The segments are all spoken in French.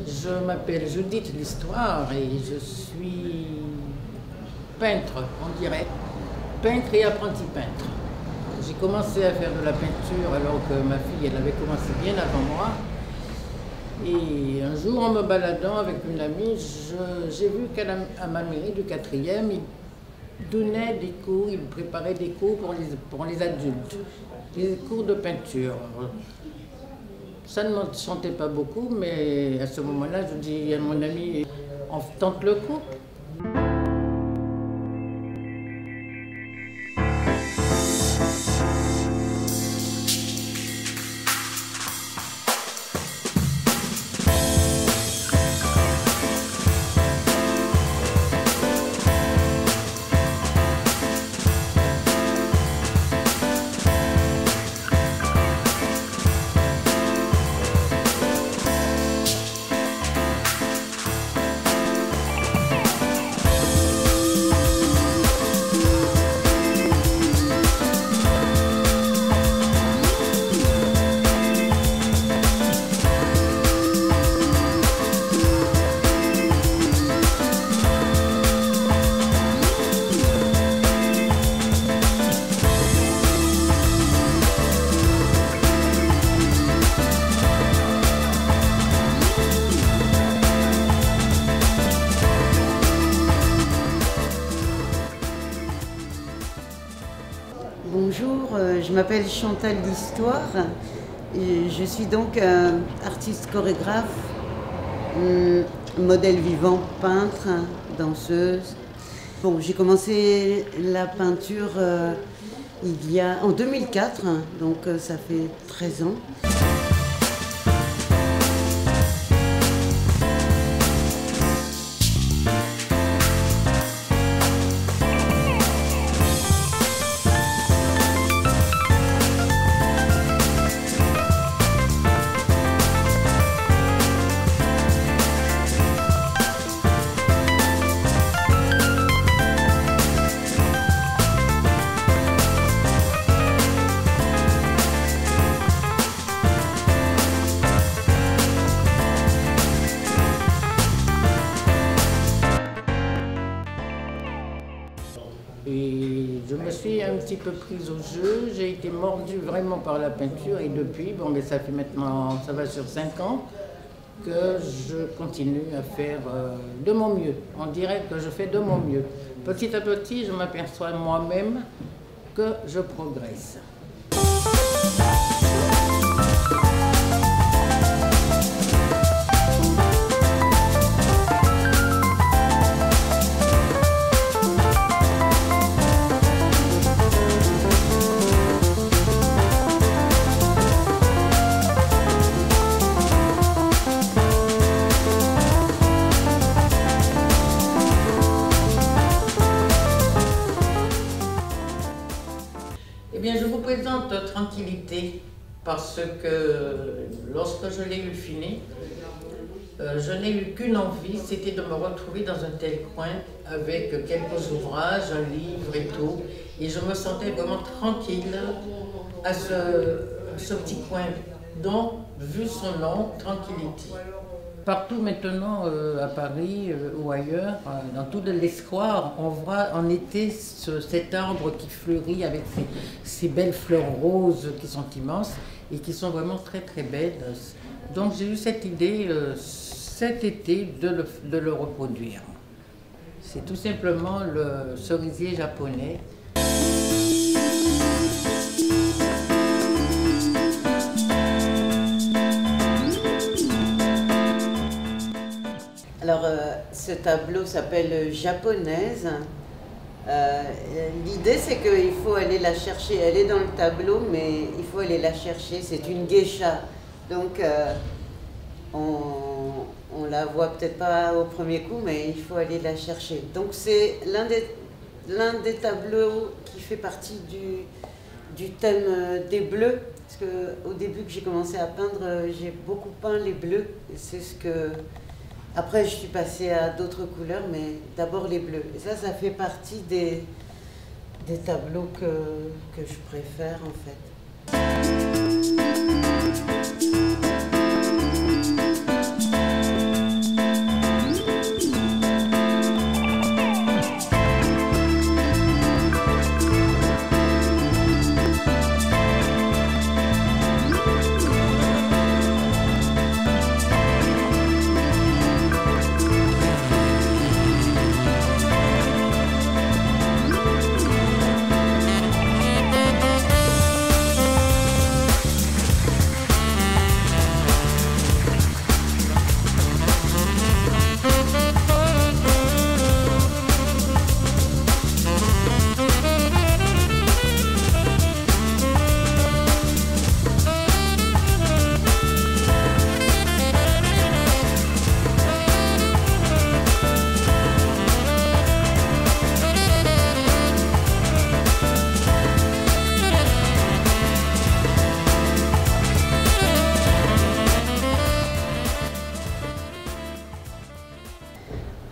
Je m'appelle Judith l'Histoire et je suis peintre, on dirait. Peintre et apprenti peintre. J'ai commencé à faire de la peinture alors que ma fille elle avait commencé bien avant moi. Et un jour, en me baladant avec une amie, j'ai vu qu'à ma mairie du 4e, ils donnaient des cours, ils préparaient des cours pour les adultes, des cours de peinture. Ça ne me chantait pas beaucoup, mais à ce moment-là, je dis à mon ami, on tente le coup. Bonjour, je m'appelle Chantal l'Histoire. Je suis donc artiste chorégraphe, modèle vivant, peintre, danseuse. Bon, j'ai commencé la peinture en 2004, donc ça fait 13 ans. Et je me suis un petit peu prise au jeu, j'ai été mordue vraiment par la peinture et depuis, bon, mais ça fait maintenant, ça va sur 5 ans que je continue à faire de mon mieux. On dirait que je fais de mon mieux. Petit à petit, je m'aperçois moi-même que je progresse. Eh bien, je vous présente Tranquillité parce que lorsque je l'ai eu fini, je n'ai eu qu'une envie, c'était de me retrouver dans un tel coin avec quelques ouvrages, un livre et tout. Et je me sentais vraiment tranquille à ce petit coin. Donc, vu son nom, Tranquillité. Partout maintenant, à Paris ou ailleurs, dans tous les squares, on voit en été cet arbre qui fleurit avec ces belles fleurs roses qui sont immenses et qui sont vraiment très très belles. Donc j'ai eu cette idée cet été de le reproduire. C'est tout simplement le cerisier japonais. Alors, ce tableau s'appelle Japonaise. L'idée, c'est qu'il faut aller la chercher. Elle est dans le tableau, mais il faut aller la chercher. C'est une geisha. Donc, on la voit peut-être pas au premier coup, mais il faut aller la chercher. Donc, c'est l'un des tableaux qui fait partie du thème des bleus. Parce qu'au début que j'ai commencé à peindre, j'ai beaucoup peint les bleus. C'est ce que... Après, je suis passée à d'autres couleurs, mais d'abord les bleus. Et ça fait partie des tableaux que je préfère, en fait.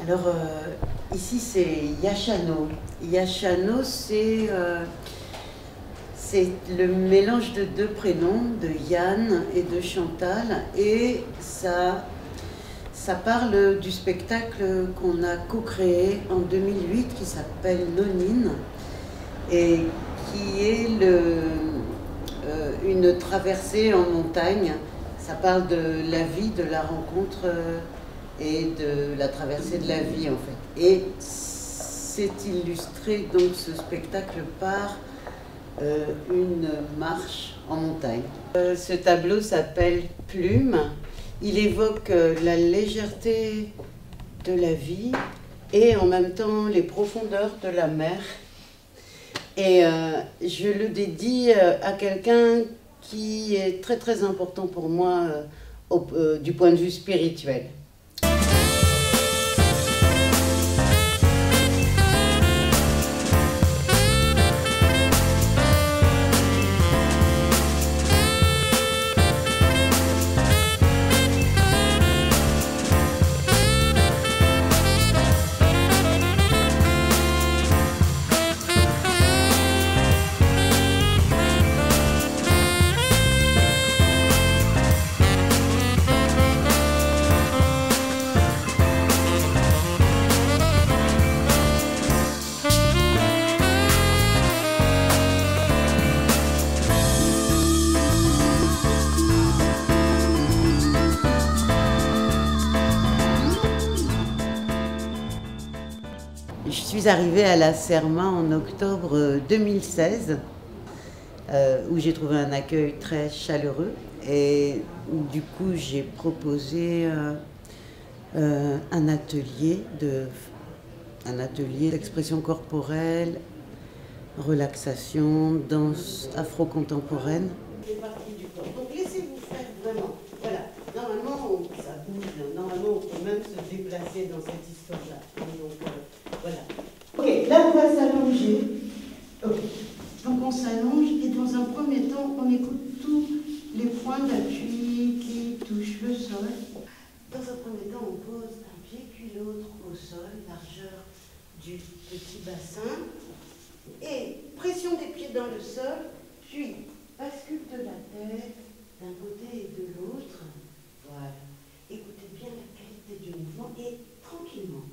Alors, ici, c'est Yachano. Yachano, c'est le mélange de deux prénoms, de Yann et de Chantal. Et ça parle du spectacle qu'on a co-créé en 2008, qui s'appelle Nonine, et qui est une traversée en montagne. Ça parle de la vie, de la rencontre et de la traversée de la vie en fait. Et c'est illustré donc ce spectacle par une marche en montagne. Ce tableau s'appelle Plume. Il évoque la légèreté de la vie et en même temps les profondeurs de la mer. Et je le dédie à quelqu'un qui est très très important pour moi du point de vue spirituel. Je suis arrivée à la Cerma en octobre 2016, où j'ai trouvé un accueil très chaleureux. Et du coup, j'ai proposé un atelier d'expression corporelle, relaxation, danse afro-contemporaine. C'est parti du corps. Donc laissez-vous faire vraiment. Voilà. Normalement, ça bouge. Normalement, on peut même se déplacer dans cette histoire-là. Donc, voilà. Ok, là on va s'allonger. Ok. Donc on s'allonge et dans un premier temps, on écoute tous les points d'appui qui touchent le sol. Dans un premier temps, on pose un pied puis l'autre au sol, largeur du petit bassin. Et pression des pieds dans le sol, puis bascule de la tête d'un côté et de l'autre. Voilà. Écoutez bien la qualité du mouvement et tranquillement.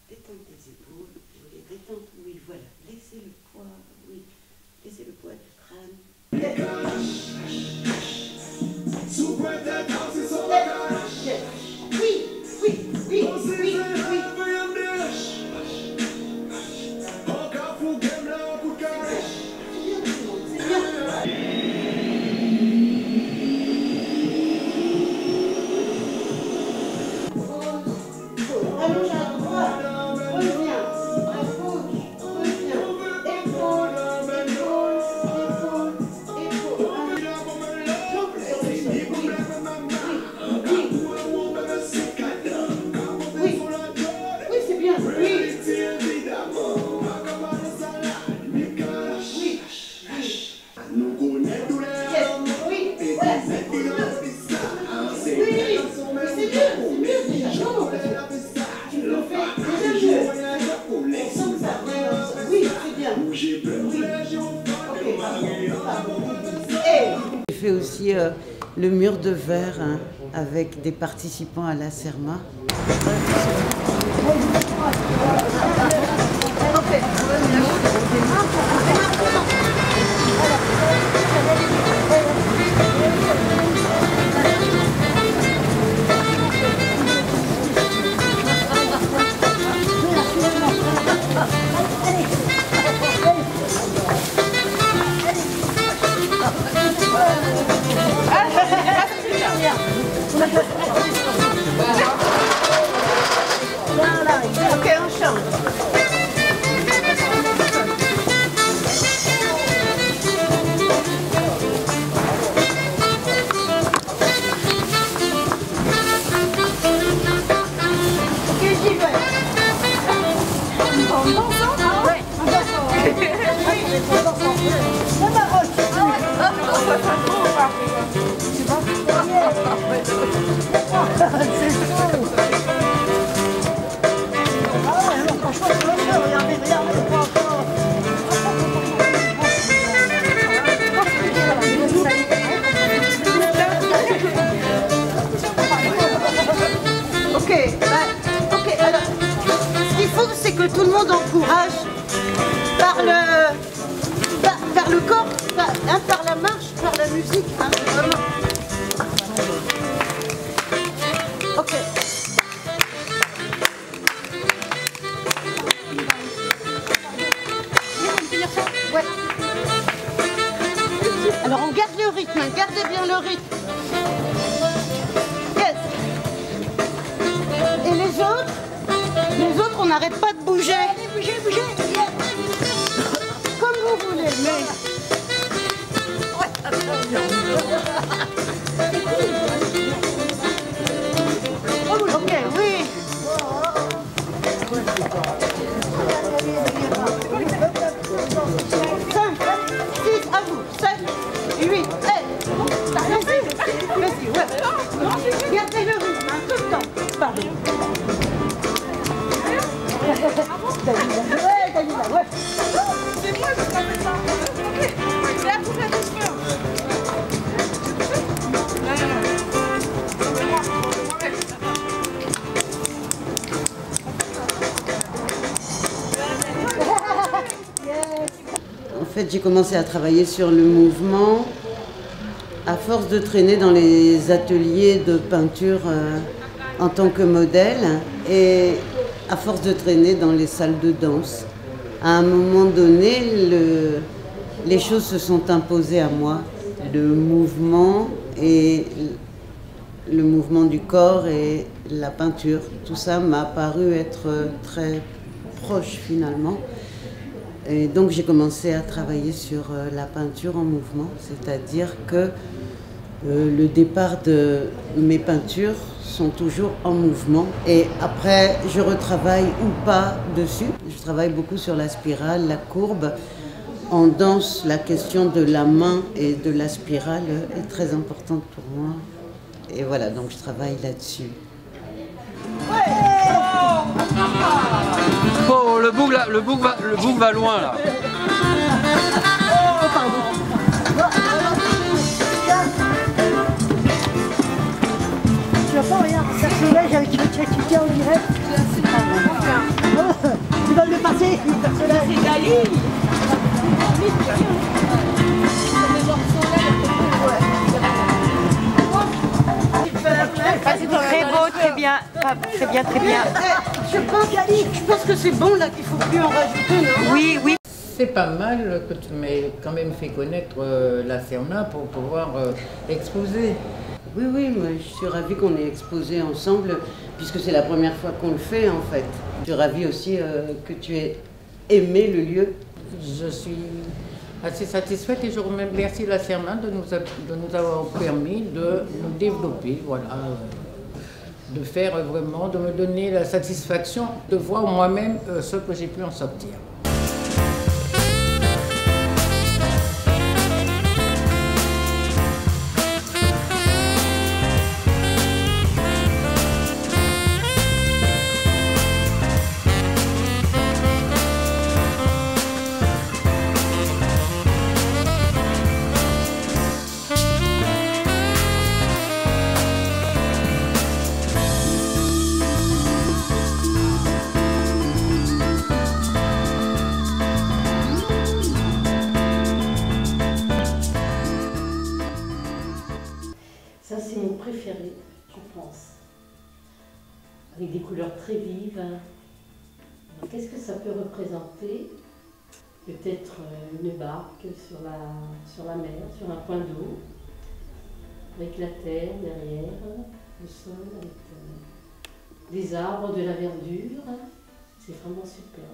Détendre les épaules, je les détendre, oui, voilà. Laissez le poids, oui. Laissez le poids du crâne. Oui, oui, oui, oui, oui. C'est bien. Allonge à droite, reviens, à gauche, reviens, épaule, épaule, épaule, épaule. Souple sur le sol, oui, oui, oui, oui, c'est bien, oui, oui, J'ai fait aussi le mur de verre hein, avec des participants à la Cerma. Ok, on chante. Ok, j'y vais. En dansant? Ouais, en dansant. En dansant. On m'arrête. C'est pas? C'est chaud. monde encourage par le corps, par la marche, par la musique. Hein, vraiment. Ok. Ouais. Alors on garde le rythme, hein, gardez bien le rythme. Yes. Et les autres on n'arrête pas de bouger. Bougez. Comme vous voulez, mais... Ok, oui. 5, 6, à vous, 7, 8, vas-y, ouais. Gardez le rythme, hein, tout le temps. Pardon. Dalila, ouais. C'est moi, je ne savais pas. C'est la coupe à douceur. En fait, j'ai commencé à travailler sur le mouvement à force de traîner dans les ateliers de peinture en tant que modèle et à force de traîner dans les salles de danse. À un moment donné, les choses se sont imposées à moi. Le mouvement et le mouvement du corps et la peinture. Tout ça m'a paru être très proche finalement. Et donc j'ai commencé à travailler sur la peinture en mouvement, c'est-à-dire que le départ de mes peintures sont toujours en mouvement et après je retravaille ou pas dessus. Je travaille beaucoup sur la spirale, la courbe. En danse, la question de la main et de la spirale est très importante pour moi. Et voilà, donc je travaille là-dessus. Oh, le bouc va loin là. Oh, pardon. Tu vas pas regarder un personnage avec une créativité en direct. Tu vas me le passer, le personnage. C'est Dali. Très beau, très bien, très bien. Je pense que c'est bon là, qu'il faut plus en rajouter, non? Oui. C'est pas mal que tu m'aies quand même fait connaître la Serna pour pouvoir exposer. Oui, moi je suis ravie qu'on ait exposé ensemble, puisque c'est la première fois qu'on le fait en fait. Je suis ravie aussi que tu aies aimé le lieu. Je suis assez satisfaite et je remercie la Serna de nous avoir permis de nous développer, voilà, de faire vraiment, de me donner la satisfaction de voir moi-même ce que j'ai pu en sortir. Ça, c'est mon préféré, je pense. Avec des couleurs très vives. Qu'est-ce que ça peut représenter? Peut-être une barque sur la mer, sur un point d'eau, avec la terre derrière, le sol, avec des arbres, de la verdure. C'est vraiment super.